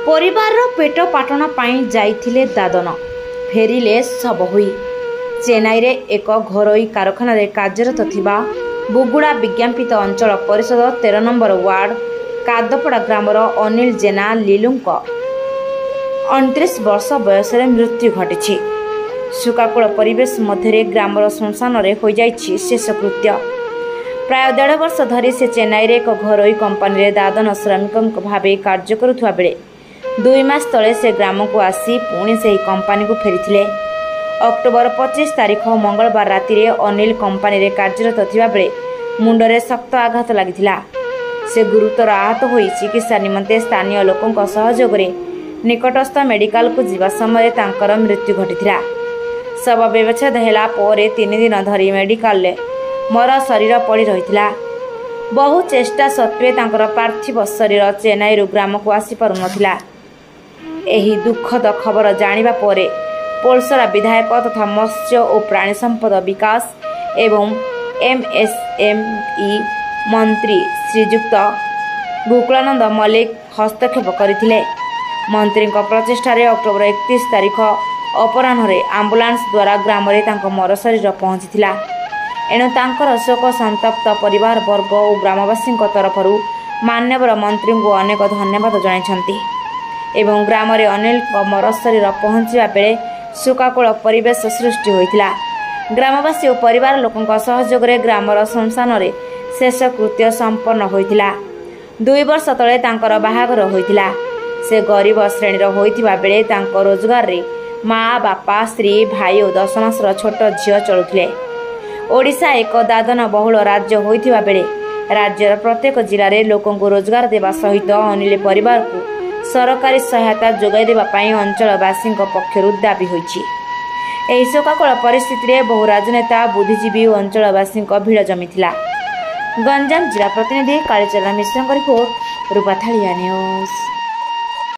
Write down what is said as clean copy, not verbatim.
परिवार पेट पाटना जाइथिले दादन फेरिले सब हुई चेन्नई रे एक घरोई कारखाना कार्यरत थिबा बुगुड़ा विज्ञापित अंचल परिषद 13 नंबर वार्ड कादपड़ा ग्रामर अनिल जेना लीलुंक 29 वर्ष बयस मृत्यु घटी। सुकाकूल परिवेश मध्य ग्रामर श्मशान हो शेषकृत्य। प्राय 1.5 वर्ष धरी से चेन्नई रे एक घरोई कंपनी दादन श्रमिक भाव कार्य करुवा बेले 2 मास तले से ग्राम को आसी पुणी से कंपनी को फेरी। अक्टोबर 25 तारीख मंगलवार राति रे अनिल कंपनी रे कार्यरत थिबा बेले मुंडरे शक्त आघात लागिथिला। से गुरुतर आहत होई चिकित्सा निमंते स्थानीय लोकों सहयोग रे निकटस्थ मेडिकल को जीवा समय तांकर मृत्यु घटिथिला। शव व्यवच्छेद होला परे 3 दिन धरी मेडिकल ले मर शरीर पड़ी रहिथिला। बहु चेष्टा सत्वे तांकर पार्थिव शरीर चेन्नई रु ग्राम को आसी पारु नथिला। एही दुखद खबर जानिबा परे पोलसरा विधायक तथा मत्स्य और प्राणी संपद विकास एवं एमएसएमई मंत्री श्रीजुक्त गोकुलानंद मल्लिक हस्तक्षेप करथिले। मंत्री प्रचेष्टार अक्टोबर 31 तारीख अपराह्न आंबुलांस द्वारा ग्राम में मर शरीर पहुंचीला। एणु तांकर शोक संतप्त परिवार वर्ग और ग्रामवासी तरफ मान्यवर मंत्री को अनेक धन्यवाद जणाइछन्ति एवं ग्राम अनिल मर शरीर पहुंचा बेले शोकाकूल परिवेश सृष्टि होइतिला। ग्रामवासी और परिवार लोकों सहयोग रे ग्रामर श्मशान रे शेषकृत्य संपन्न होइतिला। 2 वर्ष तले तांकर बाहागर होइतिला। से गरीब श्रेणी होइतिबा बेले तांको रोजगार रे माँ बापा स्त्री भाई और 10 मासर छोट झील चलुथिले। ओडिशा एक दादन बहुल राज्य होइतिबा बेले राज्यर प्रत्येक जिले में लोकों को रोजगार देवा सहित अनिल परिवार को सरकारी सहायता जोगाई देवा पाई अंचलवासी पक्षरु दाबी होइछि। एही शोकाकूल परिस्थिति रे बहु राजनेता बुद्धिजीवी और अंचलवासी भिड़ जमीथिला। गंजाम जिला प्रतिनिधि कालीचरण मिश्र रिपोर्ट रूपाथालिया न्यूज।